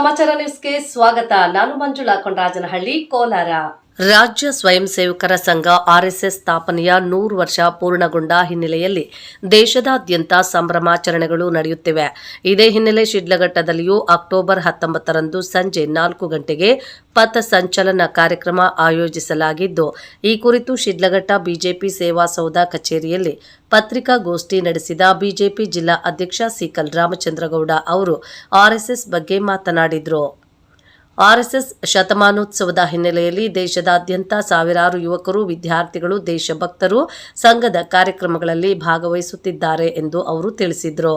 ಸಮಾಚಾರ ನ್ಯೂಸ್ಗೆ ಸ್ವಾಗತ. ನಾನು ಮಂಜುಳಾ ಕೊಂಡರಾಜನಹಳ್ಳಿ, ಕೋಲಾರ. ರಾಜ್ಯ ಸ್ವಯಂ ಸೇವಕರ ಸಂಘ ಆರ್ಎಸ್ಎಸ್ ಸ್ಥಾಪನೆಯ 100 ವರ್ಷ ಪೂರ್ಣಗೊಂಡ ಹಿನ್ನೆಲೆಯಲ್ಲಿ ದೇಶದಾದ್ಯಂತ ಸಂಭ್ರಮಾಚರಣೆಗಳು ನಡೆಯುತ್ತಿವೆ. ಇದೇ ಹಿನ್ನೆಲೆ ಶಿಡ್ಲಘಟ್ಟದಲ್ಲಿಯೂ ಅಕ್ಟೋಬರ್ 19ರಂದು ಸಂಜೆ 4 ಗಂಟೆಗೆ ಪಥ ಸಂಚಲನ ಕಾರ್ಯಕ್ರಮ ಆಯೋಜಿಸಲಾಗಿದ್ದು, ಈ ಕುರಿತು ಶಿಡ್ಲಘಟ್ಟ ಬಿಜೆಪಿ ಸೇವಾಸೌಧ ಕಚೇರಿಯಲ್ಲಿ ಪತ್ರಿಕಾಗೋಷ್ಠಿ ನಡೆಸಿದ ಬಿಜೆಪಿ ಜಿಲ್ಲಾ ಅಧ್ಯಕ್ಷ ಸಿಕಲ್ ರಾಮಚಂದ್ರಗೌಡ ಅವರು ಆರ್ಎಸ್ಎಸ್ ಬಗ್ಗೆ ಮಾತನಾಡಿದರು. ಆರ್ಎಸ್ಎಸ್ ಶತಮಾನೋತ್ಸವದ ಹಿನ್ನೆಲೆಯಲ್ಲಿ ದೇಶದಾದ್ಯಂತ ಸಾವಿರಾರು ಯುವಕರು, ವಿದ್ಯಾರ್ಥಿಗಳು, ದೇಶಭಕ್ತರು ಸಂಘದ ಕಾರ್ಯಕ್ರಮಗಳಲ್ಲಿ ಭಾಗವಹಿಸುತ್ತಿದ್ದಾರೆ ಎಂದು ಅವರು ತಿಳಿಸಿದರು.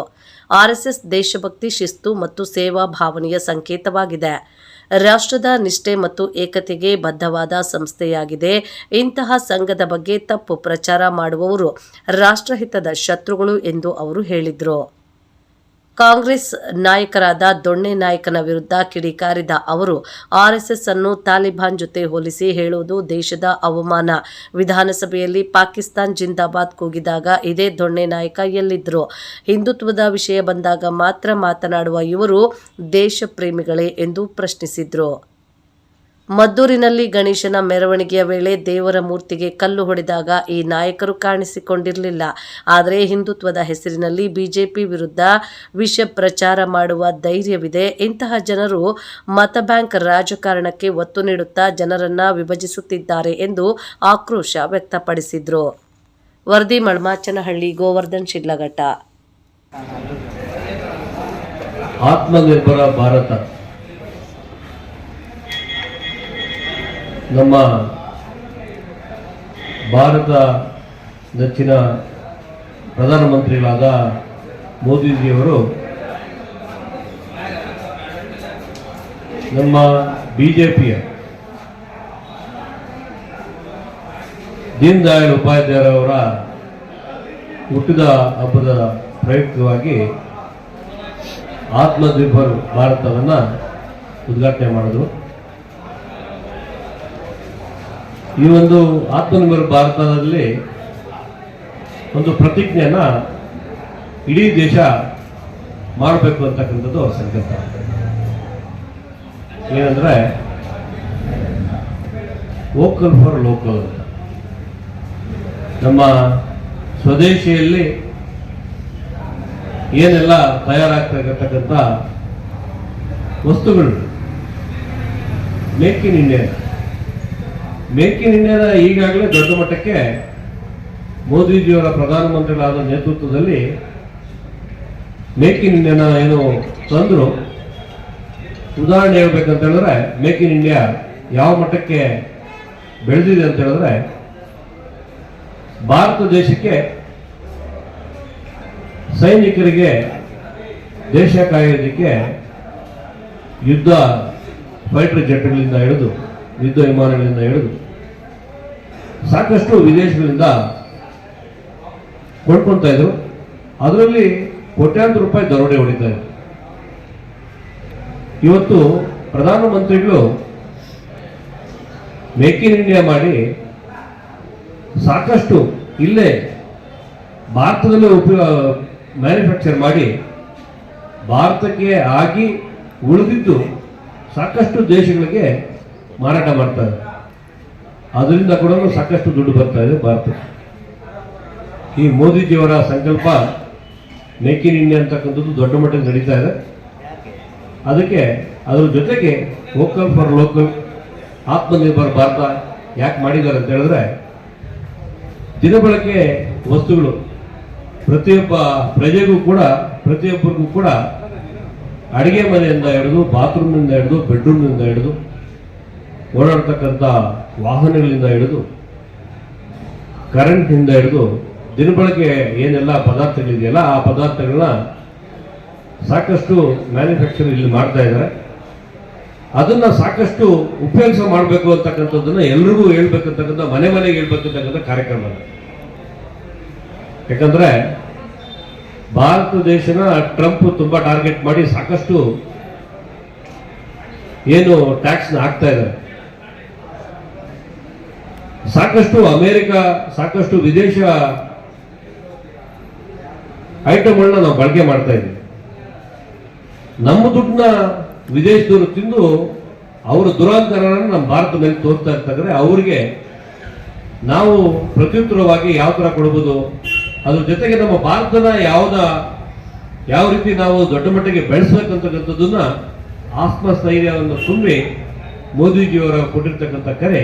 ಆರ್ಎಸ್ಎಸ್ ದೇಶಭಕ್ತಿ, ಶಿಸ್ತು ಮತ್ತು ಸೇವಾ ಭಾವನೆಯ ಸಂಕೇತವಾಗಿದೆ. ರಾಷ್ಟ್ರದ ನಿಷ್ಠೆ ಮತ್ತು ಏಕತೆಗೆ ಬದ್ಧವಾದ ಸಂಸ್ಥೆಯಾಗಿದೆ. ಇಂತಹ ಸಂಘದ ಬಗ್ಗೆ ತಪ್ಪು ಪ್ರಚಾರ ಮಾಡುವವರು ರಾಷ್ಟ್ರಹಿತದ ಶತ್ರುಗಳು ಎಂದು ಅವರು ಹೇಳಿದರು. ಕಾಂಗ್ರೆಸ್ ನಾಯಕರಾದ ದೊಣ್ಣೆ ನಾಯಕನ ವಿರುದ್ಧ ಕಿಡಿಕಾರಿದ ಅವರು ಆರ್ಎಸ್ಎಸ್ ಅನ್ನು ತಾಲಿಬಾನ್ ಜೊತೆ ಹೋಲಿಸಿ ಹೇಳುವುದು ದೇಶದ ಅವಮಾನ. ವಿಧಾನಸಭೆಯಲ್ಲಿ ಪಾಕಿಸ್ತಾನ್ ಜಿಂದಾಬಾದ್ ಕೂಗಿದಾಗ ಇದೇ ದೊಣ್ಣೆ ನಾಯಕ ಎಲ್ಲಿದ್ರು? ಹಿಂದುತ್ವದ ವಿಷಯ ಬಂದಾಗ ಮಾತ್ರ ಮಾತನಾಡುವ ಇವರು ದೇಶ ಪ್ರೇಮಿಗಳೇ ಎಂದು ಪ್ರಶ್ನಿಸಿದರು. ಮದ್ದೂರಿನಲ್ಲಿ ಗಣೇಶನ ಮೆರವಣಿಗೆಯ ವೇಳೆ ದೇವರ ಮೂರ್ತಿಗೆ ಕಲ್ಲು ಹೊಡೆದಾಗ ಈ ನಾಯಕರು ಕಾಣಿಸಿಕೊಂಡಿರಲಿಲ್ಲ. ಆದರೆ ಹಿಂದುತ್ವದ ಹೆಸರಿನಲ್ಲಿ ಬಿಜೆಪಿ ವಿರುದ್ಧ ವಿಷ ಪ್ರಚಾರ ಮಾಡುವ ಧೈರ್ಯವಿದೆ. ಇಂತಹ ಜನರು ಮತ ಬ್ಯಾಂಕ್ ರಾಜಕಾರಣಕ್ಕೆ ಒತ್ತು ನೀಡುತ್ತಾ ಜನರನ್ನ ವಿಭಜಿಸುತ್ತಿದ್ದಾರೆ ಎಂದು ಆಕ್ರೋಶ ವ್ಯಕ್ತಪಡಿಸಿದರು. ವರದಿ ಮಳಮಾಚನಹಳ್ಳಿ, ಗೋವರ್ಧನ್, ಶಿಡ್ಲಘಟ್ಟ. ಆತ್ಮನಿರ್ಭರ ಭಾರತ ನಮ್ಮ ಭಾರತ ನೆಚ್ಚಿನ ಪ್ರಧಾನಮಂತ್ರಿಗಳಾದ ಮೋದಿಜಿಯವರು ನಮ್ಮ ಬಿಜೆಪಿಯ ದೀನ್ ದಯಾಳ್ ಉಪಾಧ್ಯಾಯರವರ ಹುಟ್ಟಿದ ಹಬ್ಬದ ಪ್ರಯುಕ್ತವಾಗಿ ಆತ್ಮನಿರ್ಭರ್ ಭಾರತವನ್ನು ಉದ್ಘಾಟನೆ ಮಾಡಿದ್ರು. ಈ ಒಂದು ಆತ್ಮನಿರ್ಭರ ಭಾರತದಲ್ಲಿ ಒಂದು ಪ್ರತಿಜ್ಞೆನ ಇಡೀ ದೇಶ ಮಾಡಬೇಕು ಅಂತಕ್ಕಂಥದ್ದು ಅವ್ರ ಸಂಕಲ್ಪ. ಏನಂದ್ರೆ ವೋಕಲ್ ಫಾರ್ ಲೋಕಲ್ ಅಂತ. ನಮ್ಮ ಸ್ವದೇಶಿಯಲ್ಲಿ ಏನೆಲ್ಲ ತಯಾರಾಗ್ತಕ್ಕಂಥ ವಸ್ತುಗಳು make in India, make in ಇಂಡಿಯಾದ ಈಗಾಗಲೇ ದೊಡ್ಡ ಮಟ್ಟಕ್ಕೆ ಮೋದಿಜಿಯವರ ಪ್ರಧಾನಮಂತ್ರಿಗಳಾದ ನೇತೃತ್ವದಲ್ಲಿ ಮೇಕ್ ಇನ್ ಇಂಡಿಯಾನ ಏನು ತಂದರು. ಉದಾಹರಣೆ ಹೇಳ್ಬೇಕಂತ ಹೇಳಿದ್ರೆ ಮೇಕ್ ಇನ್ ಇಂಡಿಯಾ ಯಾವ ಮಟ್ಟಕ್ಕೆ ಬೆಳೆದಿದೆ ಅಂತ ಹೇಳಿದ್ರೆ, ಭಾರತ ದೇಶಕ್ಕೆ ಸೈನಿಕರಿಗೆ ದೇಶ ಕಾಯೋದಕ್ಕೆ ಯುದ್ಧ ಫೈಟರ್ ಜೆಟ್ಗಳಿಂದ ಹಿಡಿದು, ಯುದ್ಧ ವಿಮಾನಗಳಿಂದ ಹಿಡಿದು ಸಾಕಷ್ಟು ವಿದೇಶಗಳಿಂದ ಕೊಂಡ್ಕೊಳ್ತಾ ಇದ್ರು. ಅದರಲ್ಲಿ ಕೋಟ್ಯಾಂತರ ರೂಪಾಯಿ ದರೋಡೆ ಹೊಡಿತಾ ಇದ್ರು. ಇವತ್ತು ಪ್ರಧಾನಮಂತ್ರಿಗಳು ಮೇಕ್ ಇನ್ ಇಂಡಿಯಾ ಮಾಡಿ ಸಾಕಷ್ಟು ಇಲ್ಲೇ ಭಾರತದಲ್ಲೇ ಮ್ಯಾನುಫ್ಯಾಕ್ಚರ್ ಮಾಡಿ ಭಾರತಕ್ಕೆ ಆಗಿ ಉಳಿದಿದ್ದು ಸಾಕಷ್ಟು ದೇಶಗಳಿಗೆ ಮಾರಾಟ ಮಾಡ್ತಾರೆ. ಅದರಿಂದ ಕೂಡ ಸಾಕಷ್ಟು ದುಡ್ಡು ಬರ್ತಾ ಇದೆ ಭಾರತಕ್ಕೆ. ಈ ಮೋದಿಜಿಯವರ ಸಂಕಲ್ಪ ಮೇಕ್ ಇನ್ ಇಂಡಿಯಾ ಅಂತಕ್ಕಂಥದ್ದು ದೊಡ್ಡ ಮಟ್ಟಕ್ಕೆ ನಡೀತಾ ಇದೆ. ಅದಕ್ಕೆ ಅದರ ಜೊತೆಗೆ vocal for local, Atmanirbhar Bharat ಯಾಕೆ ಮಾಡಿದ್ದಾರೆ ಅಂತ ಹೇಳಿದ್ರೆ, ದಿನಬಳಕೆ ವಸ್ತುಗಳು ಪ್ರತಿಯೊಬ್ಬ ಪ್ರಜೆಗೂ ಕೂಡ, ಪ್ರತಿಯೊಬ್ಬರಿಗೂ ಕೂಡ ಅಡಿಗೆ ಮನೆಯಿಂದ ಹಿಡಿದು, ಬಾತ್ರೂಮ್ನಿಂದ ಹಿಡಿದು, ಬೆಡ್ರೂಮ್ನಿಂದ ಹಿಡಿದು, ಓಡಾಡ್ತಕ್ಕಂಥ ವಾಹನಗಳಿಂದ ಹಿಡಿದು, ಕರೆಂಟ್ನಿಂದ ಹಿಡಿದು ದಿನಬಳಕೆ ಏನೆಲ್ಲ ಪದಾರ್ಥಗಳಿದೆಯಲ್ಲ ಆ ಪದಾರ್ಥಗಳನ್ನ ಸಾಕಷ್ಟು ಮ್ಯಾನುಫ್ಯಾಕ್ಚರ್ ಇಲ್ಲಿ ಮಾಡ್ತಾ ಇದ್ದಾರೆ. ಅದನ್ನ ಸಾಕಷ್ಟು ಉಪಯೋಗ ಮಾಡಬೇಕು ಅಂತಕ್ಕಂಥದ್ದನ್ನ ಎಲ್ರಿಗೂ ಹೇಳ್ಬೇಕಂತಕ್ಕಂಥ, ಮನೆ ಮನೆಗೆ ಹೇಳ್ಬೇಕಂತಕ್ಕಂಥ ಕಾರ್ಯಕ್ರಮ. ಯಾಕಂದ್ರೆ ಭಾರತ ದೇಶನ ಟ್ರಂಪ್ ತುಂಬಾ ಟಾರ್ಗೆಟ್ ಮಾಡಿ ಸಾಕಷ್ಟು ಏನು ಟ್ಯಾಕ್ಸ್ ಹಾಕ್ತಾ ಇದ್ದಾರೆ. ಸಾಕಷ್ಟು ಅಮೆರಿಕ, ಸಾಕಷ್ಟು ವಿದೇಶ ಐಟಮ್ಗಳನ್ನ ನಾವು ಬಳಕೆ ಮಾಡ್ತಾ ಇದ್ದೀವಿ. ನಮ್ಮ ದುಡ್ಡನ್ನ ವಿದೇಶದವರು ತಿಂದು ಅವರ ದುರಾಂತರವನ್ನು ನಮ್ಮ ಭಾರತ ಮೇಲೆ ತೋರ್ತಾ ಇರ್ತಾರೆ. ಅವರಿಗೆ ನಾವು ಪ್ರತ್ಯುತ್ತರವಾಗಿ ಯಾವ ಥರ ಕೊಡ್ಬೋದು, ಅದ್ರ ಜೊತೆಗೆ ನಮ್ಮ ಭಾರತನ ಯಾವ ರೀತಿ ನಾವು ದೊಡ್ಡ ಮಟ್ಟಿಗೆ ಬೆಳೆಸಬೇಕಂತಕ್ಕಂಥದ್ದನ್ನ ಆತ್ಮಸ್ಥೈರ್ಯವನ್ನು ತುಂಬಿ ಮೋದಿಜಿಯವರ ಕೊಟ್ಟಿರ್ತಕ್ಕಂಥ ಕರೆ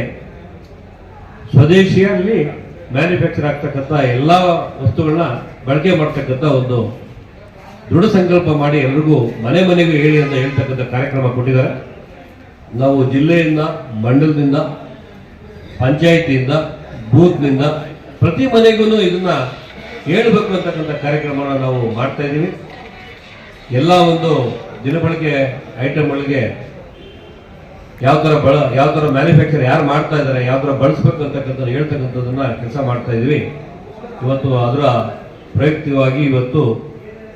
ಸ್ವದೇಶಿಯಲ್ಲಿ ಮ್ಯಾನುಫ್ಯಾಕ್ಚರ್ ಆಗ್ತಕ್ಕಂಥ ಎಲ್ಲ ವಸ್ತುಗಳನ್ನ ಬಳಕೆ ಮಾಡ್ತಕ್ಕಂಥ ಒಂದು ದೃಢ ಸಂಕಲ್ಪ ಮಾಡಿ ಎಲ್ರಿಗೂ ಮನೆ ಮನೆಗೂ ಹೇಳಿ ಅಂತ ಹೇಳ್ತಕ್ಕಂಥ ಕಾರ್ಯಕ್ರಮ ಕೊಟ್ಟಿದ್ದಾರೆ. ನಾವು ಜಿಲ್ಲೆಯಿಂದ, ಮಂಡಲದಿಂದ, ಪಂಚಾಯಿತಿಯಿಂದ, ಬೂತ್ನಿಂದ ಪ್ರತಿ ಮನೆಗೂ ಇದನ್ನ ಹೇಳಬೇಕು ಅಂತಕ್ಕಂಥ ಕಾರ್ಯಕ್ರಮನ ನಾವು ಮಾಡ್ತಾ ಇದ್ದೀವಿ. ಎಲ್ಲ ಒಂದು ದಿನಬಳಕೆ ಐಟಮ್ಗಳಿಗೆ ಯಾವ ಥರ ಮ್ಯಾನುಫ್ಯಾಕ್ಚರ್ ಯಾರು ಮಾಡ್ತಾ ಇದ್ದಾರೆ, ಯಾವ ಥರ ಬಳಸಬೇಕು ಅಂತಕ್ಕಂಥ ಹೇಳ್ತಕ್ಕಂಥದ್ದನ್ನ ಕೆಲಸ ಮಾಡ್ತಾ ಇದ್ವಿ. ಇವತ್ತು ಅದರ ಪ್ರಯುಕ್ತವಾಗಿ ಇವತ್ತು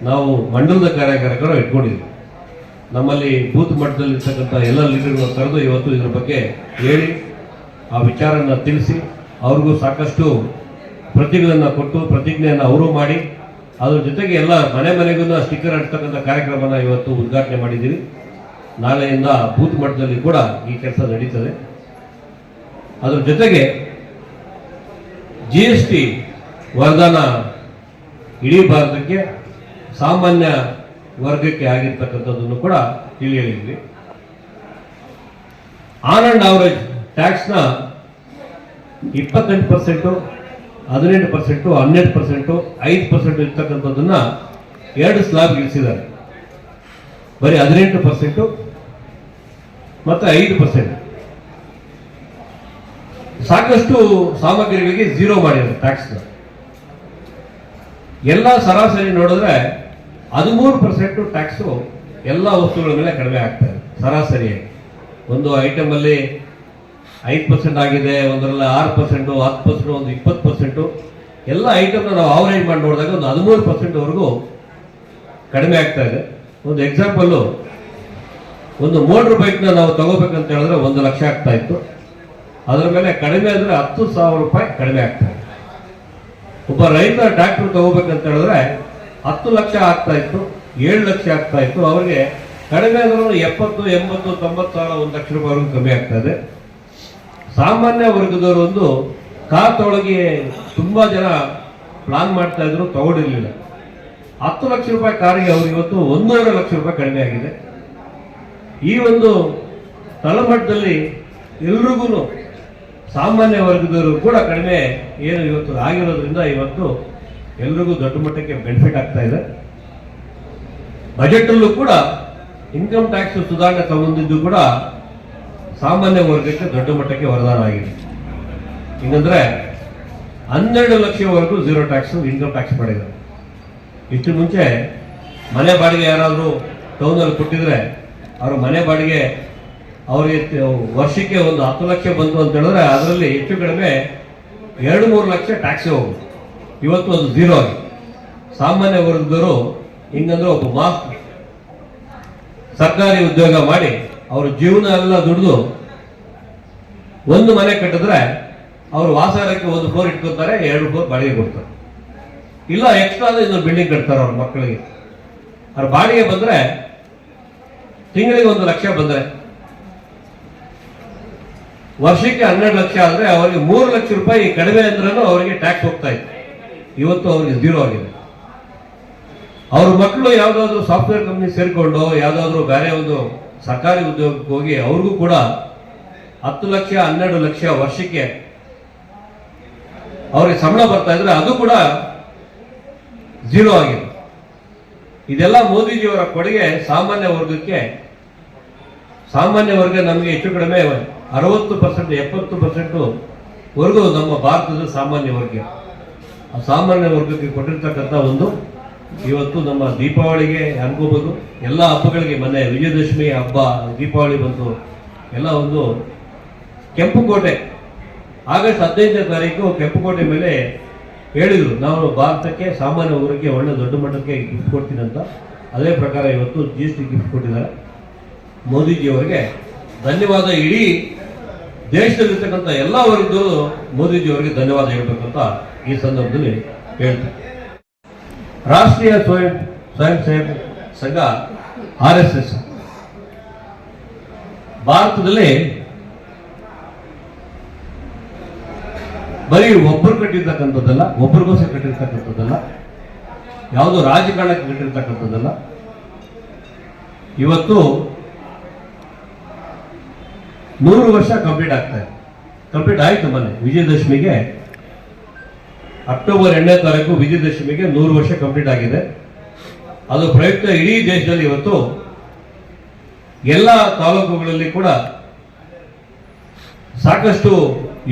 ನಾವು ಮಂಡಲದ ಕಾರ್ಯಕರ್ತರು ಇಟ್ಕೊಂಡಿದ್ವಿ. ನಮ್ಮಲ್ಲಿ ಬೂತ್ ಮಟ್ಟದಲ್ಲಿ ಇರ್ತಕ್ಕಂಥ ಎಲ್ಲ ಲೀಡರ್ಗಳನ್ನು ಕರೆದು ಇವತ್ತು ಇದ್ರ ಬಗ್ಗೆ ಹೇಳಿ ಆ ವಿಚಾರನ ತಿಳಿಸಿ ಅವ್ರಿಗೂ ಸಾಕಷ್ಟು ಪ್ರತಿಜ್ಞೆಯನ್ನು ಕೊಟ್ಟು ಪ್ರತಿಜ್ಞೆಯನ್ನು ಅವರು ಮಾಡಿ ಅದ್ರ ಜೊತೆಗೆ ಎಲ್ಲ ಮನೆಗೂ ಸ್ಟಿಕ್ಕರ್ ಅಂಟತಕ್ಕಂಥ ಕಾರ್ಯಕ್ರಮನ ಇವತ್ತು ಉದ್ಘಾಟನೆ ಮಾಡಿದ್ದೀವಿ. ನಾಳೆಯಿಂದ ಬೂತ್ ಮಟ್ಟದಲ್ಲಿ ಕೂಡ ಈ ಕೆಲಸ ನಡೀತದೆ. ಅದ್ರ ಜೊತೆಗೆ GST ವರದಾನ ಇಡೀ ಭಾರತಕ್ಕೆ ಸಾಮಾನ್ಯ ವರ್ಗಕ್ಕೆ ಆಗಿರ್ತಕ್ಕಂಥದ್ದನ್ನು ಕೂಡ ತಿಳಿ ಹೇಳಿದ್ವಿ. ಆನ್ ಅಂಡ್ ಅವರೇಜ್ ಟ್ಯಾಕ್ಸ್ನ 28%, 18%, 12%, 5% ಇರ್ತಕ್ಕಂಥದ್ದನ್ನ 2 ಸ್ಲಾಬ್ ಇಳಿಸಿದ್ದಾರೆ. ಬರೀ 18% ಮತ್ತೆ 5%. ಸಾಕಷ್ಟು ಸಾಮಗ್ರಿಗಳಿಗೆ 0 ಮಾಡಿದ್ದಾರೆ ಟ್ಯಾಕ್ಸ್ನ. ಎಲ್ಲ ಸರಾಸರಿ ನೋಡಿದ್ರೆ 13% ಟ್ಯಾಕ್ಸು ಎಲ್ಲ ವಸ್ತುಗಳ ಮೇಲೆ ಕಡಿಮೆ ಆಗ್ತಾ ಇದೆ ಸರಾಸರಿಯಾಗಿ. ಒಂದು ಐಟಮ್ ಅಲ್ಲಿ 5% ಆಗಿದೆ, ಒಂದರಲ್ಲಿ 6%, 10%, ಒಂದು 20%. ಎಲ್ಲ ಐಟಮ್ನ ನಾವು ಆವರೇಜ್ ಮಾಡಿ ನೋಡಿದಾಗ ಒಂದು 13% ವರೆಗೂ ಕಡಿಮೆ ಆಗ್ತಾ ಇದೆ. ಒಂದು ಎಕ್ಸಾಂಪಲ್, ಒಂದು ಮೋಟರ್ ಬೈಕ್ನ ನಾವು ತಗೋಬೇಕಂತ ಹೇಳಿದ್ರೆ 1 ಲಕ್ಷ ಆಗ್ತಾ ಇತ್ತು. ಅದರ ಮೇಲೆ ಕಡಿಮೆ ಅಂದ್ರೆ 10,000 ರೂಪಾಯಿ ಕಡಿಮೆ ಆಗ್ತಾ ಇದೆ. ಒಬ್ಬ ರೈತ ಟ್ರ್ಯಾಕ್ಟರ್ ತಗೋಬೇಕಂತ ಹೇಳಿದ್ರೆ 10 ಲಕ್ಷ ಆಗ್ತಾ ಇತ್ತು, 7 ಲಕ್ಷ ಆಗ್ತಾ ಇತ್ತು. ಅವರಿಗೆ ಕಡಿಮೆ ಅಂದ್ರೆ 70, 80, 90,000, 1 ಲಕ್ಷ ರೂಪಾಯಿವರೆಗೂ ಕಮ್ಮಿ ಆಗ್ತಾ ಇದೆ. ಸಾಮಾನ್ಯ ವರ್ಗದವರು ಒಂದು ಕಾರ್ ತೊಳಗೆ ತುಂಬಾ ಜನ ಪ್ಲಾನ್ ಮಾಡ್ತಾ ಇದ್ರು, ತಗೊಂಡಿರ್ಲಿಲ್ಲ. 10 ಲಕ್ಷ ರೂಪಾಯಿ ಕಾರಿಗೆ ಅವ್ರಿಗೆ ಇವತ್ತು 1.5 ಲಕ್ಷ ರೂಪಾಯಿ ಕಡಿಮೆ ಆಗಿದೆ. ಈ ಒಂದು ತಳಮಟ್ಟದಲ್ಲಿ ಎಲ್ರಿಗೂ ಸಾಮಾನ್ಯ ವರ್ಗದವರು ಕೂಡ ಕಡಿಮೆ ಏನು ಇವತ್ತು ಆಗಿರೋದ್ರಿಂದ ಇವತ್ತು ಎಲ್ರಿಗೂ ದೊಡ್ಡ ಮಟ್ಟಕ್ಕೆ ಬೆನಿಫಿಟ್ ಆಗ್ತಾ ಇದೆ. ಬಜೆಟ್ ಅಲ್ಲೂ ಕೂಡ ಇನ್ಕಮ್ ಟ್ಯಾಕ್ಸ್ ಸುಧಾರಣೆ ತಗೊಂಡಿದ್ದು ಕೂಡ ಸಾಮಾನ್ಯ ವರ್ಗಕ್ಕೆ ದೊಡ್ಡ ಮಟ್ಟಕ್ಕೆ ವರದಾನ ಆಗಿದೆ. ಹಿಂಗಂದ್ರೆ 12 ಲಕ್ಷವರೆಗೂ 0 ಟ್ಯಾಕ್ಸ್ ಇನ್ಕಮ್ ಟ್ಯಾಕ್ಸ್ ಮಾಡಿದ್ದಾರೆ. ಇಷ್ಟು ಮುಂಚೆ ಮನೆ ಬಾಡಿಗೆ ಯಾರಾದರೂ ಟೌನಲ್ಲಿ ಕೊಟ್ಟಿದ್ರೆ ಅವ್ರ ಮನೆ ಬಾಡಿಗೆ ಅವರಿಗೆ ವರ್ಷಕ್ಕೆ ಒಂದು 10 ಲಕ್ಷ ಬಂತು ಅಂತ ಹೇಳಿದ್ರೆ ಅದರಲ್ಲಿ ಹೆಚ್ಚು ಕಡಿಮೆ 2-3 ಲಕ್ಷ ಟ್ಯಾಕ್ಸ್ ಹೋಗುತ್ತೆ. ಇವತ್ತು ಅದು 0 ಆಗಿದೆ. ಸಾಮಾನ್ಯ ವರ್ಗದವರು ಹಿಂಗಂದ್ರೆ ಒಬ್ಬ ಮಾಸ್ ಸರ್ಕಾರಿ ಉದ್ಯೋಗ ಮಾಡಿ ಅವ್ರ ಜೀವನ ಎಲ್ಲ ದುಡಿದು ಒಂದು ಮನೆ ಕಟ್ಟಿದ್ರೆ ಅವರು ವಾಸಕ್ಕೆ 1 ಫ್ಲೋರ್ ಇಟ್ಕೊತಾರೆ, 2 ಫ್ಲೋರ್ ಬಾಡಿಗೆ ಕೊಡ್ತಾರೆ. ಇಲ್ಲ ಎಕ್ಸ್ಟ್ರಾ ಇನ್ನೊಂದು ಬಿಲ್ಡಿಂಗ್ ಕಟ್ತಾರೆ ಅವ್ರ ಮಕ್ಕಳಿಗೆ. ಅವ್ರ ಬಾಡಿಗೆ ಬಂದ್ರೆ ತಿಂಗಳಿಗೆ 1 ಲಕ್ಷ ಬಂದ್ರೆ ವರ್ಷಕ್ಕೆ 12 ಲಕ್ಷ ಆದ್ರೆ ಅವರಿಗೆ 3 ಲಕ್ಷ ರೂಪಾಯಿ ಕಡಿಮೆ ಅಂದ್ರೂ ಅವರಿಗೆ ಟ್ಯಾಕ್ಸ್ ಹೋಗ್ತಾ ಇತ್ತು. ಇವತ್ತು ಅವರಿಗೆ 0 ಆಗಿದೆ. ಅವ್ರ ಮಕ್ಕಳು ಯಾವ್ದಾದ್ರು ಸಾಫ್ಟ್ವೇರ್ ಕಂಪ್ನಿ ಸೇರ್ಕೊಂಡು ಯಾವ್ದಾದ್ರು ಬೇರೆ ಒಂದು ಸರ್ಕಾರಿ ಉದ್ಯೋಗಕ್ಕೆ ಹೋಗಿ ಅವ್ರಿಗೂ ಕೂಡ 10 ಲಕ್ಷ 12 ಲಕ್ಷ ವರ್ಷಕ್ಕೆ ಅವ್ರಿಗೆ ಸಂಬಳ ಬರ್ತಾ ಇದ್ರೆ ಅದು ಕೂಡ 0 ಆಗಿದೆ. ಇದೆಲ್ಲ ಮೋದಿಜಿಯವರ ಕೊಡುಗೆ ಸಾಮಾನ್ಯ ವರ್ಗಕ್ಕೆ. ಸಾಮಾನ್ಯ ವರ್ಗ ನಮಗೆ ಹೆಚ್ಚು ಕಡಿಮೆ 60%, 70% ವರೆಗೂ ನಮ್ಮ ಭಾರತದ ಸಾಮಾನ್ಯ ವರ್ಗ. ಆ ಸಾಮಾನ್ಯ ವರ್ಗಕ್ಕೆ ಕೊಟ್ಟಿರ್ತಕ್ಕಂಥ ಒಂದು ಇವತ್ತು ನಮ್ಮ ದೀಪಾವಳಿಗೆ ಅನ್ಕೋಬಹುದು, ಎಲ್ಲ ಹಬ್ಬಗಳಿಗೆ, ಮೊನ್ನೆ ವಿಜಯದಶಮಿ ಹಬ್ಬ, ದೀಪಾವಳಿ ಬಂತು, ಎಲ್ಲ ಒಂದು ಕೆಂಪುಕೋಟೆ ಆಗಸ್ಟ್ 15ನೇ ತಾರೀಕು ಕೆಂಪುಕೋಟೆ ಮೇಲೆ ಹೇಳಿದ್ರು ನಾವು ಭಾರತಕ್ಕೆ ಸಾಮಾನ್ಯ ವರ್ಗಕ್ಕೆ ಒಳ್ಳೆ ದೊಡ್ಡ ಮಟ್ಟಕ್ಕೆ ಗಿಫ್ಟ್ ಕೊಡ್ತೀನಿ ಅಂತ. ಅದೇ ಪ್ರಕಾರ ಇವತ್ತು GST ಗಿಫ್ಟ್ ಕೊಟ್ಟಿದ್ದಾರೆ. ಮೋದಿಜಿಯವರಿಗೆ ಧನ್ಯವಾದ. ಇಡೀ ದೇಶದಲ್ಲಿರ್ತಕ್ಕಂಥ ಎಲ್ಲ ವರ್ಗದವರು ಮೋದಿಜಿಯವರಿಗೆ ಧನ್ಯವಾದ ಹೇಳ್ಬೇಕಂತ ಈ ಸಂದರ್ಭದಲ್ಲಿ ಹೇಳ್ತಾರೆ. ರಾಷ್ಟ್ರೀಯ ಸ್ವಯಂ ಸೇವಕ ಸಂಘ RSS ಭಾರತದಲ್ಲಿ ಬರೀ ಒಬ್ಬರು ಕಟ್ಟಿರ್ತಕ್ಕಂಥದ್ದಲ್ಲ, ಒಬ್ಬರಿಗೋಸ್ಕರ ಕಟ್ಟಿರ್ತಕ್ಕಂಥದ್ದಲ್ಲ, ಯಾವುದೋ ರಾಜಕಾರಣಕ್ಕೆ ಕಟ್ಟಿರ್ತಕ್ಕಂಥದ್ದಲ್ಲ. ಇವತ್ತು 100 ವರ್ಷ ಕಂಪ್ಲೀಟ್ ಆಗ್ತಾ ಇದೆ. ಕಂಪ್ಲೀಟ್ ಆಯ್ತು ಮೊನ್ನೆ ವಿಜಯದಶಮಿಗೆ, ಅಕ್ಟೋಬರ್ 8ನೇ ತಾರೀಕು ವಿಜಯದಶಮಿಗೆ 100 ವರ್ಷ ಕಂಪ್ಲೀಟ್ ಆಗಿದೆ. ಅದು ಪ್ರಯುಕ್ತ ಇಡೀ ದೇಶದಲ್ಲಿ ಇವತ್ತು ಎಲ್ಲ ತಾಲೂಕುಗಳಲ್ಲಿ ಕೂಡ ಸಾಕಷ್ಟು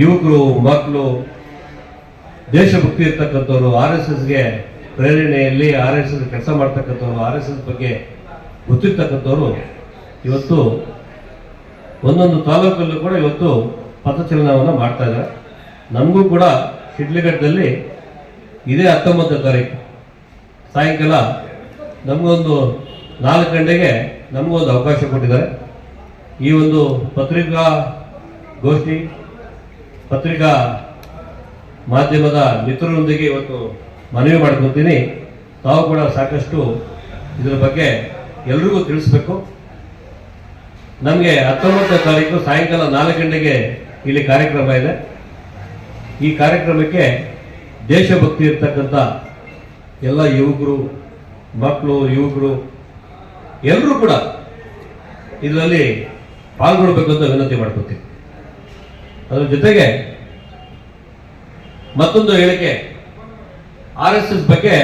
ಯುವಕರು, ಮಕ್ಕಳು, ದೇಶಭಕ್ತಿ ಇರ್ತಕ್ಕಂಥವ್ರು, RSSಗೆ ಪ್ರೇರಣೆಯಲ್ಲಿ RSS ಕೆಲಸ ಮಾಡ್ತಕ್ಕಂಥವ್ರು, RSS ಬಗ್ಗೆ ಗೊತ್ತಿರ್ತಕ್ಕಂಥವ್ರು ಇವತ್ತು ಒಂದೊಂದು ತಾಲೂಕಲ್ಲೂ ಕೂಡ ಇವತ್ತು ಪಥಚಲನವನ್ನು ಮಾಡ್ತಾ ಇದ್ದಾರೆ. ನಮಗೂ ಕೂಡ ಶಿಡ್ಲಘಟ್ಟದಲ್ಲಿ ಇದೇ 19ನೇ ತಾರೀಕು ಸಾಯಂಕಾಲ ನಮಗೊಂದು 4 ಗಂಟೆಗೆ ನಮಗೊಂದು ಅವಕಾಶ ಕೊಟ್ಟಿದ್ದಾರೆ. ಈ ಒಂದು ಪತ್ರಿಕಾ ಗೋಷ್ಠಿ, ಪತ್ರಿಕಾ ಮಾಧ್ಯಮದ ಮಿತ್ರರೊಂದಿಗೆ ಇವತ್ತು ಮನವಿ ಮಾಡ್ಕೊತೀನಿ, ತಾವು ಕೂಡ ಸಾಕಷ್ಟು ಇದರ ಬಗ್ಗೆ ಎಲ್ರಿಗೂ ತಿಳಿಸ್ಬೇಕು. ನಮಗೆ 19ನೇ ತಾರೀಕು ಸಾಯಂಕಾಲ 4 ಗಂಟೆಗೆ ಇಲ್ಲಿ ಕಾರ್ಯಕ್ರಮ ಇದೆ. ಈ ಕಾರ್ಯಕ್ರಮಕ್ಕೆ ದೇಶಭಕ್ತಿ ಇರ್ತಕ್ಕಂಥ ಎಲ್ಲ ಯುವಕರು, ಮಕ್ಕಳು, ಯುವಕರು ಎಲ್ಲರೂ ಕೂಡ ಇದರಲ್ಲಿ ಪಾಲ್ಗೊಳ್ಬೇಕು ಅಂತ ವಿನಂತಿ ಮಾಡ್ಕೊತೀವಿ. ಅದರ ಜೊತೆಗೆ ಮತ್ತೊಂದು ಹೇಳಿಕೆ, RSS ಬಗ್ಗೆ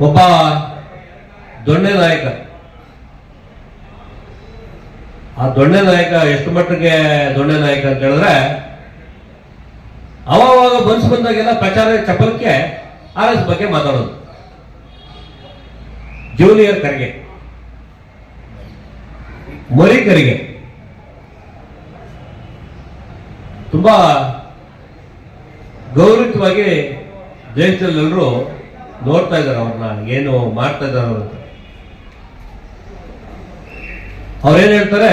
ಒಬ್ಬ ದೊಣ್ಣೆ ನಾಯಕ, ಆ ದೊಣ್ಣೆ ನಾಯಕ ಎಷ್ಟು ಮಟ್ಟಿಗೆ ದೊಣ್ಣೆ ನಾಯಕ ಅಂತ ಹೇಳಿದ್ರೆ, ಅವಾಗ ಮನ್ಸು ಬಂದಾಗೆಲ್ಲ ಪ್ರಚಾರ ಚಪಲಕ್ಕೆ RSS ಬಗ್ಗೆ ಮಾತಾಡೋದು. ಜೂನಿಯರ್ ಖರ್ಗೆ, ಮರಿ ಖರ್ಗೆ ತುಂಬಾ ಗೌರವಯುತವಾಗಿ ದೇಶದಲ್ಲೆಲ್ಲರೂ ನೋಡ್ತಾ ಇದ್ದಾರೆ ಅವ್ರನ್ನ, ಏನು ಮಾಡ್ತಾ ಇದ್ದಾರೆ ಅವರು ಅಂತ. ಅವ್ರೇನ್ ಹೇಳ್ತಾರೆ,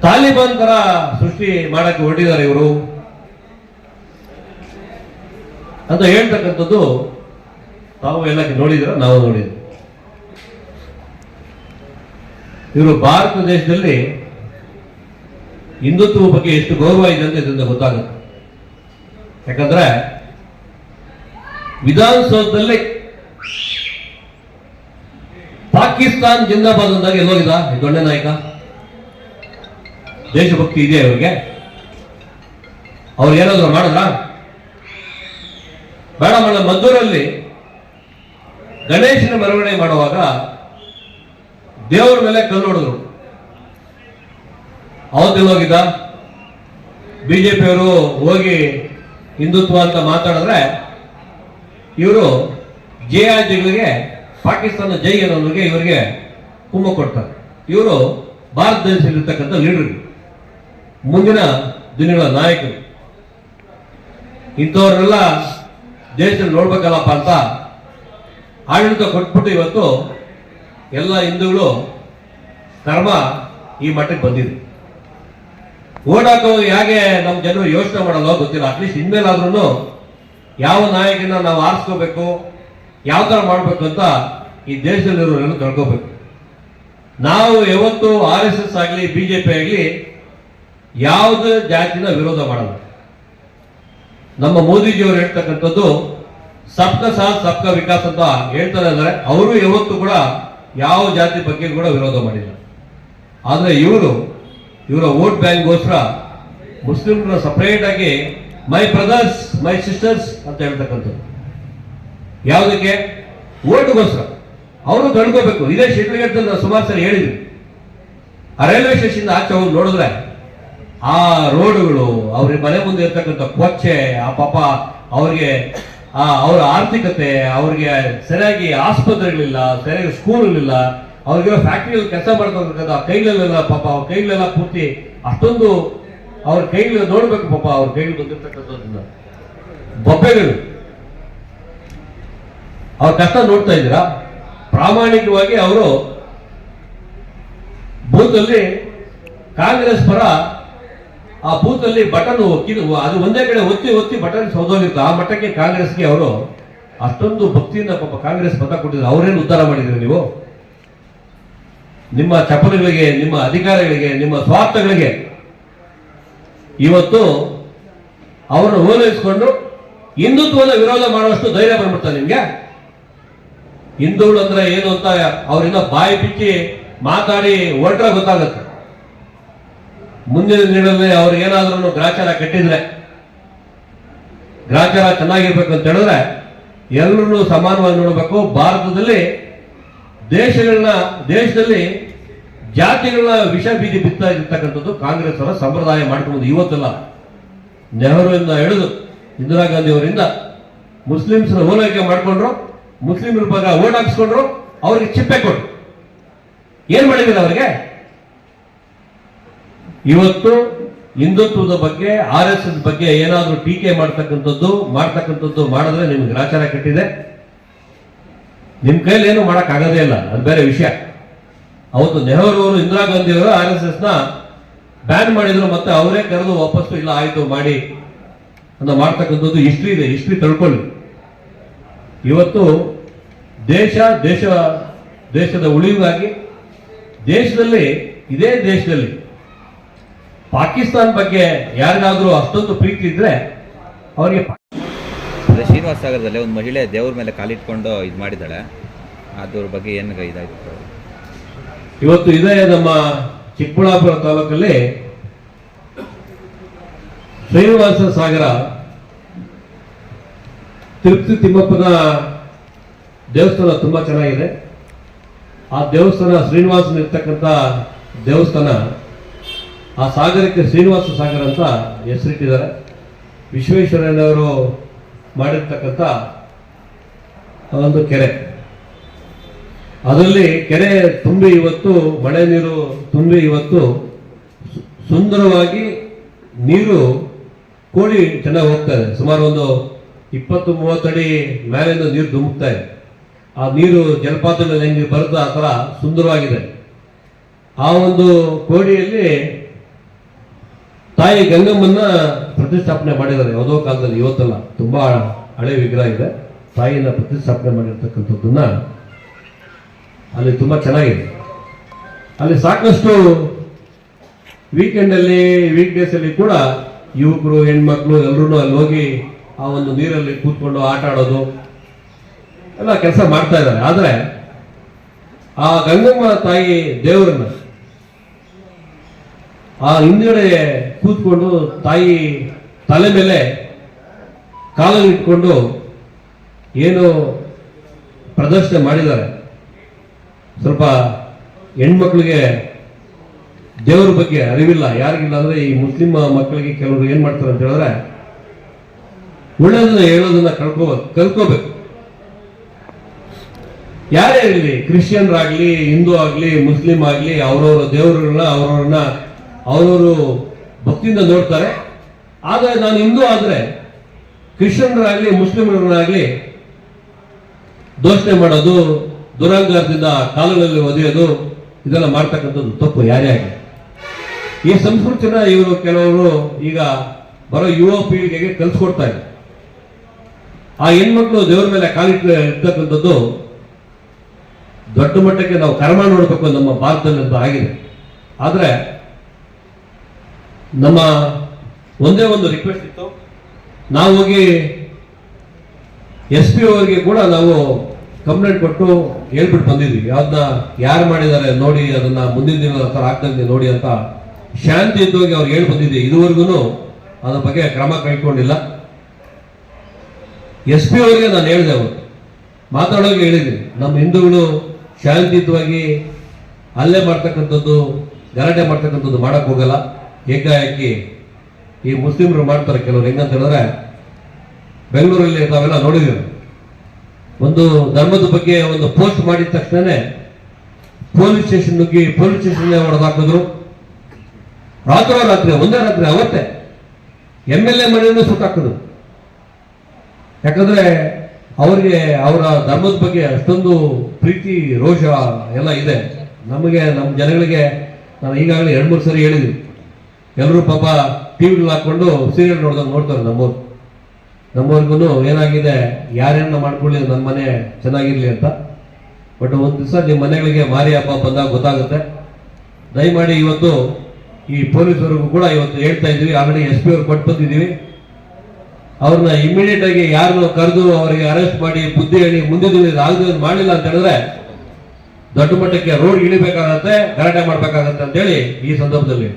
ತಾಲಿಬಾನ್ ತರ ಸೃಷ್ಟಿ ಮಾಡಕ್ಕೆ ಹೊರಟಿದ್ದಾರೆ ಇವರು ಅಂತ ಹೇಳ್ತಕ್ಕಂಥದ್ದು ತಾವು ಎಲ್ಲ ನೋಡಿದ್ರ, ನಾವು ನೋಡಿದ್ವಿ. ಇವರು ಭಾರತ ದೇಶದಲ್ಲಿ ಹಿಂದುತ್ವ ಬಗ್ಗೆ ಎಷ್ಟು ಗೌರವ ಇದೆ ಅಂತ ಇದರಿಂದ ಗೊತ್ತಾಗುತ್ತೆ. ಯಾಕಂದ್ರೆ ವಿಧಾನಸೌಧದಲ್ಲಿ ಪಾಕಿಸ್ತಾನ್ ಜಿಂದಾಬಾದ್ ಅಂದಾಗ ಎಲ್ಲೋಗಿದ ಈ ದೊಣ್ಣೆ ನಾಯಕ? ದೇಶಭಕ್ತಿ ಇದೆ ಅವ್ರಿಗೆ? ಅವ್ರು ಏನಾದ್ರು ಮಾಡಿದ್ರ? ಬೇಡ. ಮದ್ದೂರಲ್ಲಿ ಗಣೇಶನ ಮೆರವಣಿಗೆ ಮಾಡುವಾಗ ದೇವರ ಮೇಲೆ ಕಲ್ಲು ಹೊಡೆದ್ರು. ಅವತ್ತೆಲ್ಲೋಗಿದ್ದ? ಬಿಜೆಪಿಯವರು ಹೋಗಿ ಹಿಂದುತ್ವ ಅಂತ ಮಾತಾಡಿದ್ರೆ ಇವರು ಜೆಗಳಿಗೆ, ಪಾಕಿಸ್ತಾನ ಜೈ ಅನ್ನೋರಿಗೆ ಇವರಿಗೆ ಕುಮ್ಮ ಕೊಡ್ತಾರೆ. ಇವರು ಭಾರತ ದೇಶದಲ್ಲಿರ್ತಕ್ಕಂಥ ಲೀಡರ್, ಮುಂದಿನ ದಿನಗಳ ನಾಯಕರು. ಇಂಥವ್ರನ್ನೆಲ್ಲ ದೇಶದಲ್ಲಿ ನೋಡ್ಬೇಕಲ್ಲಪ್ಪ ಅಂತ ಆಡಳಿತ ಕೊಟ್ಬಿಟ್ಟು ಇವತ್ತು ಎಲ್ಲ ಹಿಂದೂಗಳು ಕರ್ಮ ಈ ಮಟ್ಟಕ್ಕೆ ಬಂದಿದೆ. ಓಟ್ ಹಾಕೋದು ಹೇಗೆ ನಮ್ಮ ಜನರು ಯೋಚನೆ ಮಾಡಲ್ಲ ಗೊತ್ತಿಲ್ಲ. ಅಟ್ಲೀಸ್ಟ್ ಇನ್ಮೇಲಾದ್ರೂ ಯಾವ ನಾಯಕನ ನಾವು ಆರಿಸ್ಕೋಬೇಕು, ಯಾವ ತರ ಮಾಡ್ಬೇಕು ಅಂತ ಈ ದೇಶದಲ್ಲಿರೋರೆಲ್ಲ ತಿಳ್ಕೋಬೇಕು. ನಾವು ಯಾವತ್ತು RSS ಆಗಲಿ ಬಿಜೆಪಿ ಆಗಲಿ ಯಾವುದೇ ಜಾತಿನ ವಿರೋಧ ಮಾಡಲ್ಲ. ನಮ್ಮ ಮೋದಿಜಿಯವರು ಹೇಳ್ತಕ್ಕಂಥದ್ದು ಸಬ್ಕಾ ಸಾಥ್ ಸಬ್ಕಾ ವಿಕಾಸ್ ಅಂತ ಹೇಳ್ತಾರೆ. ಅಂದ್ರೆ ಅವರು ಯಾವತ್ತು ಕೂಡ ಯಾವ ಜಾತಿ ಬಗ್ಗೆ ಕೂಡ ವಿರೋಧ ಮಾಡಿಲ್ಲ. ಆದ್ರೆ ಇವರ ವೋಟ್ ಬ್ಯಾಂಕ್ಗೋಸ್ಕರ ಮುಸ್ಲಿಮ್ನ ಸಪರೇಟ್ ಆಗಿ ಮೈ ಬ್ರದರ್ಸ್ ಮೈ ಸಿಸ್ಟರ್ಸ್ ಅಂತ ಹೇಳ್ತಕ್ಕಂಥದ್ದು. ಯಾವುದಕ್ಕೆ? ಓಟ್ಗೋಸ್ಕರ. ಅವರು ತಡ್ಕೋಬೇಕು. ಇದೇ ಶಿಡ್ಲಘಟ್ಟದಲ್ಲಿ ನಾವು ಸುಮಾರು ಸರಿ ಹೇಳಿದ್ವಿ. ಆ ರೈಲ್ವೆ ಸ್ಟೇಷನ್ ಆಚೆ ಹೋಗಿ ನೋಡಿದ್ರೆ ಆ ರೋಡ್ಗಳು, ಅವ್ರಿಗೆ ಮನೆ ಮುಂದೆ ಇರ್ತಕ್ಕಂಥ ಕೊಚ್ಚೆ, ಆ ಪಾಪ ಅವ್ರಿಗೆ ಅವರ ಆರ್ಥಿಕತೆ, ಅವ್ರಿಗೆ ಸರಿಯಾಗಿ ಆಸ್ಪತ್ರೆಗಳಿಲ್ಲ, ಸರಿಯಾಗಿ ಸ್ಕೂಲ್ಗಳಿಲ್ಲ, ಅವ್ರಿಗೆಲ್ಲ ಫ್ಯಾಕ್ಟ್ರಿಯಲ್ಲಿ ಕೆಲಸ ಮಾಡ್ಕೊಳ್ತಕ್ಕಂಥ ಕೈಗಳೆಲ್ಲ ಪಾಪ ಅವ್ರ ಕೈಗಳೆಲ್ಲ ಪೂರ್ತಿ ಅಷ್ಟೊಂದು ಅವ್ರ ಕೈಗಳು ನೋಡ್ಬೇಕು. ಪಾಪ ಅವ್ರ ಕೈಗಳು ಬಂದಿರ್ತಕ್ಕಂಥದ್ದನ್ನ ಬೊಬ್ಬೆಗಳು, ಅವ್ರ ಕಷ್ಟ ನೋಡ್ತಾ ಇದ್ದೀರಾ? ಪ್ರಾಮಾಣಿಕವಾಗಿ ಅವರು ಬೂತ್ ಅಲ್ಲಿ ಕಾಂಗ್ರೆಸ್ ಪರ ಆ ಬೂತ್ ಅಲ್ಲಿ ಬಟನ್ ಅದು ಒಂದೇ ಕಡೆ ಒತ್ತಿ ಬಟನ್ ಸೌದೋಗಿತ್ತು. ಆ ಮಟ್ಟಕ್ಕೆ ಕಾಂಗ್ರೆಸ್ಗೆ ಅವರು ಅಷ್ಟೊಂದು ಭಕ್ತಿಯಿಂದ ಪಾಪ ಕಾಂಗ್ರೆಸ್ ಮತ ಕೊಟ್ಟಿದ್ರು. ಅವರೇನು ಉದ್ಧಾರ ಮಾಡಿದ್ರಿ ನೀವು? ನಿಮ್ಮ ಚಪಲಗಳಿಗೆ, ನಿಮ್ಮ ಅಧಿಕಾರಿಗಳಿಗೆ, ನಿಮ್ಮ ಸ್ವಾರ್ಥಗಳಿಗೆ ಇವತ್ತು ಅವರನ್ನು ಓಲೈಸಿಕೊಂಡು ಹಿಂದುತ್ವದ ವಿರೋಧ ಮಾಡುವಷ್ಟು ಧೈರ್ಯ ಬಂದ್ಬಿಡ್ತಾರೆ ನಿಮ್ಗೆ. ಹಿಂದೂಗಳು ಅಂದ್ರೆ ಏನು ಅಂತ ಅವರಿಂದ ಬಾಯಿ ಬಿಚ್ಚಿ ಮಾತಾಡಿ ಹೊರಟ್ರೆ ಗೊತ್ತಾಗುತ್ತೆ. ಮುಂದಿನ ದಿನಗಳಲ್ಲಿ ಅವ್ರು ಏನಾದ್ರೂ ಗ್ರಾಚಾರ ಕಟ್ಟಿದ್ರೆ, ಗ್ರಾಚಾರ ಚೆನ್ನಾಗಿರ್ಬೇಕು ಅಂತ ಹೇಳಿದ್ರೆ ಎಲ್ಲರೂ ಸಮಾನವಾಗಿ ನೋಡಬೇಕು. ಭಾರತದಲ್ಲಿ ದೇಶದಲ್ಲಿ ಜಾತಿಗಳನ್ನ ವಿಷ ಬೀದಿ ಬಿತ್ತಾ ಇರ್ತಕ್ಕಂಥದ್ದು ಕಾಂಗ್ರೆಸ್ ಅವರ ಸಂಪ್ರದಾಯ ಮಾಡ್ಕೊಂಡು ಇವತ್ತಲ್ಲ, ನೆಹರುವಿಂದ ಹಿಡಿದು ಇಂದಿರಾ ಗಾಂಧಿ ಅವರಿಂದ ಮುಸ್ಲಿಮ್ಸ್ನ ಓಲೈಕೆ ಮಾಡ್ಕೊಂಡ್ರು, ಮುಸ್ಲಿಮರ ಬಗ್ಗೆ ಓಟ್ ಹಾಕ್ಸ್ಕೊಂಡ್ರು, ಅವ್ರಿಗೆ ಚಿಪ್ಪೆ ಕೊಟ್ರು. ಏನ್ ಮಾಡಿದ್ರು ಅವರಿಗೆ? ಇವತ್ತು ಹಿಂದುತ್ವದ ಬಗ್ಗೆ, RSS ಬಗ್ಗೆ ಏನಾದ್ರೂ ಟೀಕೆ ಮಾಡ್ತಕ್ಕಂಥದ್ದು ಮಾಡಿದ್ರೆ ನಿಮ್ಗೆ ಗ್ರಾಚಾರ ಕಟ್ಟಿದೆ. ನಿಮ್ ಕೈಲಿ ಏನು ಮಾಡಕ್ ಆಗೋದೇ ಇಲ್ಲ, ಅದು ಬೇರೆ ವಿಷಯ. ಅವತ್ತು ನೆಹರು ಅವರು, ಇಂದಿರಾ ಗಾಂಧಿ ಅವರು RSS ನ ಬ್ಯಾನ್ ಮಾಡಿದ್ರು, ಮತ್ತೆ ಅವರೇ ಕರೆದು ವಾಪಸ್ಸು ಇಲ್ಲ ಆಯ್ತು ಮಾಡಿ ಅಂತ ಮಾಡ್ತಕ್ಕಂಥದ್ದು ಹಿಸ್ಟ್ರಿ ಇದೆ. ಹಿಸ್ಟ್ರಿ ತಿಳ್ಕೊಳ್ಳಿ. ಇವತ್ತು ದೇಶದ ಉಳಿವಿಗಾಗಿ ಇದೇ ದೇಶದಲ್ಲಿ ಪಾಕಿಸ್ತಾನ ಬಗ್ಗೆ ಯಾರಿಗಾದ್ರೂ ಅಷ್ಟೊಂದು ಪ್ರೀತಿ ಇದ್ರೆ ಅವರಿಗೆ ಅದೇ ಶ್ರೀನಿವಾಸ ಸಾಗರದಲ್ಲಿ ಒಂದು ಮಹಿಳೆ ದೇವ್ರ ಮೇಲೆ ಕಾಲಿಟ್ಕೊಂಡು ಇದು ಮಾಡಿದ್ದಾಳೆ, ಅದ್ರ ಬಗ್ಗೆ ಏನು ಇದಾಯ್ತು? ಇವತ್ತು ಇದೇ ನಮ್ಮ ಚಿಕ್ಕಬಳ್ಳಾಪುರ ತಾಲೂಕಲ್ಲಿ ಶ್ರೀನಿವಾಸ ಸಾಗರ ತಿರುಪತಿ ತಿಮ್ಮಪ್ಪನ ದೇವಸ್ಥಾನ ತುಂಬಾ ಚೆನ್ನಾಗಿದೆ. ಆ ದೇವಸ್ಥಾನ ಶ್ರೀನಿವಾಸನ ಇರ್ತಕ್ಕಂಥ ದೇವಸ್ಥಾನ, ಆ ಸಾಗರಕ್ಕೆ ಶ್ರೀನಿವಾಸ ಸಾಗರ ಅಂತ ಹೆಸರಿಟ್ಟಿದ್ದಾರೆ. ವಿಶ್ವೇಶ್ವರಯ್ಯನವರು ಮಾಡಿರ್ತಕ್ಕಂಥ ಒಂದು ಕೆರೆ, ಅದರಲ್ಲಿ ಕೆರೆ ತುಂಬಿ ಇವತ್ತು ಮಳೆ ನೀರು ತುಂಬಿ ಇವತ್ತು ಸುಂದರವಾಗಿ ನೀರು ಕೋಡಿ ಚೆನ್ನಾಗಿ ಹೋಗ್ತಾ ಇದೆ. ಸುಮಾರು ಒಂದು 20-30 ಅಡಿ ಮೇಲಿಂದ ನೀರು ಧುಮುಕ್ತಾ ಇದೆ. ಆ ನೀರು ಜಲಪಾತದಲ್ಲಿ ಹೆಂಗೆ ಬರುತ್ತೆ ಆ ಥರ ಸುಂದರವಾಗಿದೆ. ಆ ಒಂದು ಕೋಡಿಯಲ್ಲಿ ತಾಯಿ ಗಂಗಮ್ಮನ್ನ ಪ್ರತಿಷ್ಠಾಪನೆ ಮಾಡಿದ್ದಾರೆ ಯಾವುದೋ ಕಾಲದಲ್ಲಿ, ಇವತ್ತಲ್ಲ, ತುಂಬಾ ಹಳೆ ವಿಗ್ರಹ ಇದೆ. ತಾಯಿನ ಪ್ರತಿಷ್ಠಾಪನೆ ಮಾಡಿರ್ತಕ್ಕಂಥದ್ದನ್ನ ಅಲ್ಲಿ ತುಂಬಾ ಚೆನ್ನಾಗಿದೆ. ಅಲ್ಲಿ ಸಾಕಷ್ಟು ವೀಕ್ ಡೇಸ್ ಅಲ್ಲಿ ಕೂಡ ಯುವಕರು, ಹೆಣ್ಮಕ್ಳು ಎಲ್ಲರೂ ಅಲ್ಲಿ ಹೋಗಿ ಆ ಒಂದು ನೀರಲ್ಲಿ ಕೂತ್ಕೊಂಡು ಆಟ ಆಡೋದು ಎಲ್ಲ ಕೆಲಸ ಮಾಡ್ತಾ ಇದ್ದಾರೆ. ಆದ್ರೆ ಆ ಗಂಗಮ್ಮ ತಾಯಿ ದೇವರನ್ನ ಆ ಹಿಂದ್ಗಡೆ ಕೂತ್ಕೊಂಡು ತಾಯಿ ತಲೆ ಮೇಲೆ ಕಾಲಲ್ಲಿ ಇಟ್ಕೊಂಡು ಏನು ಪ್ರದರ್ಶನ ಮಾಡಿದ್ದಾರೆ. ಸ್ವಲ್ಪ ಹೆಣ್ಮಕ್ಳಿಗೆ ದೇವರ ಬಗ್ಗೆ ಅರಿವಿಲ್ಲ, ಯಾರಿಗಿಲ್ಲ ಅಂದ್ರೆ ಈ ಮುಸ್ಲಿಂ ಮಕ್ಕಳಿಗೆ ಕೆಲವರು ಏನ್ ಮಾಡ್ತಾರೆ ಅಂತ ಹೇಳಿದ್ರೆ ಒಳ್ಳೆದನ್ನ ಹೇಳೋದನ್ನ ಕಲ್ಕೋಬೇಕು. ಯಾರೇ ಇರಲಿ, ಕ್ರಿಶ್ಚಿಯನ್ರಾಗ್ಲಿ, ಹಿಂದೂ ಆಗ್ಲಿ, ಮುಸ್ಲಿಂ ಆಗ್ಲಿ, ಅವರವರ ದೇವರುಗಳನ್ನ ಅವರವರು ಭಕ್ತಿಯಿಂದ ನೋಡ್ತಾರೆ. ಆದ್ರೆ ನಾನು ಹಿಂದೂ ಆದ್ರೆ ಕ್ರಿಶ್ಚಿಯನ್ರಾಗ್ಲಿ, ಮುಸ್ಲಿಮರಾಗ್ಲಿ ದೋಷಣೆ ಮಾಡೋದು, ದುರಂಗಾರದಿಂದ ಕಾಲುಗಳಲ್ಲಿ ಒದೆಯೋದು, ಇದೆಲ್ಲ ಮಾಡ್ತಕ್ಕಂಥದ್ದು ತಪ್ಪು ಯಾರೇ ಆಗಲಿ. ಈ ಸಂಸ್ಕೃತಿನ ಇವರು ಕೆಲವರು ಈಗ ಬರೋ ಯುವ ಪೀಳಿಗೆಗೆ ಕಲಿಸ್ಕೊಡ್ತಾ ಇದ್ದಾರೆ. ಆ ಹೆಣ್ಮಕ್ಳು ದೇವರ ಮೇಲೆ ಕಾಲಿಟ್ಟಕ್ಕಂಥದ್ದು ದೊಡ್ಡ ಮಟ್ಟಕ್ಕೆ ನಾವು ಕರ್ಮ ನೋಡ್ಬೇಕು ನಮ್ಮ ಭಾರತದಲ್ಲಿ ಅಂತ ಆಗಿದೆ. ಆದ್ರೆ ನಮ್ಮ ಒಂದೇ ಒಂದು ರಿಕ್ವೆಸ್ಟ್ ಇತ್ತು, ನಾವು ಹೋಗಿ SP ಅವರಿಗೆ ಕೂಡ ನಾವು ಕಂಪ್ಲೇಂಟ್ ಕೊಟ್ಟು ಹೇಳ್ಬಿಟ್ಟು ಬಂದಿದ್ವಿ. ಯಾವ್ದನ್ನ ಯಾರು ಮಾಡಿದ್ದಾರೆ ನೋಡಿ, ಅದನ್ನ ಮುಂದಿನ ದಿನ ಥರ ಆಗ್ತದೆ ನೋಡಿ ಅಂತ ಶಾಂತಿ ಇದ್ದೋಗಿ ಅವ್ರಿಗೆ ಹೇಳಿ ಬಂದಿದ್ದೆ. ಇದುವರೆಗೂ ಅದ್ರ ಬಗ್ಗೆ ಕ್ರಮ ಕೈಗೊಂಡಿಲ್ಲ. SP ಅವರಿಗೆ ನಾನು ಹೇಳಿದೆ, ಅವರು ಮಾತಾಡೋಕೆ ಹೇಳಿದ್ದೀನಿ, ನಮ್ಮ ಹಿಂದೂಗಳು ಶಾಂತಿಯುತವಾಗಿ ಹಲ್ಲೆ ಮಾಡ್ತಕ್ಕಂಥದ್ದು, ಗಲಾಟೆ ಮಾಡ್ತಕ್ಕಂಥದ್ದು ಮಾಡಕ್ ಹೋಗಲ್ಲ. ಏಕಾಏಕಿ ಈ ಮುಸ್ಲಿಮರು ಮಾಡ್ತಾರೆ ಕೆಲವರು. ಹೆಂಗಂತ ಹೇಳಿದ್ರೆ ಬೆಂಗಳೂರಲ್ಲಿ ನಾವೆಲ್ಲ ನೋಡಿದ್ದೀವಿ, ಒಂದು ಧರ್ಮದ ಬಗ್ಗೆ ಒಂದು ಪೋಸ್ಟ್ ಮಾಡಿದ ತಕ್ಷಣ ಪೊಲೀಸ್ ಸ್ಟೇಷನ್ ನುಗ್ಗಿ ಪೊಲೀಸ್ ಸ್ಟೇಷನ್ ಹೊಡೆದಾಕಿದ್ರು. ರಾತ್ರಿ ಒಂದೇ ರಾತ್ರಿ ಅವತ್ತೇ MLA ಮನೆಯನ್ನು ಸುಟ್ಟಾಕಿದ್ರು. ಯಾಕಂದ್ರೆ ಅವರಿಗೆ ಅವರ ಧರ್ಮದ ಬಗ್ಗೆ ಅಷ್ಟೊಂದು ಪ್ರೀತಿ, ರೋಷ ಎಲ್ಲ ಇದೆ. ನಮಗೆ, ನಮ್ಮ ಜನಗಳಿಗೆ ನಾನು ಈಗಾಗಲೇ 2-3 ಸರಿ ಹೇಳಿದ್ವಿ. ಎಲ್ಲರೂ ಪಾಪ ಟಿವಿಗಳು ಹಾಕೊಂಡು ಸೀರಿಯಲ್ ನೋಡ್ತಾರೆ ನಮ್ಮವ್ರು. ನಮ್ಮವ್ರಿಗೂ ಏನಾಗಿದೆ, ಯಾರೇನ ಮಾಡ್ಕೊಳ್ಳಿ ನನ್ನ ಮನೆ ಚೆನ್ನಾಗಿರ್ಲಿ ಅಂತ. ಬಟ್ ಒಂದು ದಿವಸ ನಿಮ್ಮ ಮನೆಗಳಿಗೆ ಮಾರಿ ಹಬ್ಬ ಬಂದಾಗ ಗೊತ್ತಾಗುತ್ತೆ. ದಯಮಾಡಿ ಇವತ್ತು ಈ ಪೊಲೀಸರಿಗೂ ಕೂಡ ಇವತ್ತು ಹೇಳ್ತಾ ಇದ್ವಿ, ಆಲ್ರೆಡಿ SP ಅವ್ರು ಕೊಟ್ಟು ಬಂದಿದ್ದೀವಿ. ಅವ್ರನ್ನ ಇಮಿಡಿಯೇಟ್ ಆಗಿ ಯಾರನ್ನು ಕರೆದು ಅವರಿಗೆ ಅರೆಸ್ಟ್ ಮಾಡಿ ಬುದ್ಧಿ ಹೇಳಿ ಮುಂದಿನ ಆಗದೆ ಮಾಡಲಿಲ್ಲ ಅಂತ ಹೇಳಿದ್ರೆ ದೊಡ್ಡ ಮಟ್ಟಕ್ಕೆ ರೋಡ್ ಇಳಿಬೇಕಾಗತ್ತೆ, ಗಲಾಟೆ ಮಾಡ್ಬೇಕಾಗತ್ತೆ ಅಂತೇಳಿ ಈ ಸಂದರ್ಭದಲ್ಲಿ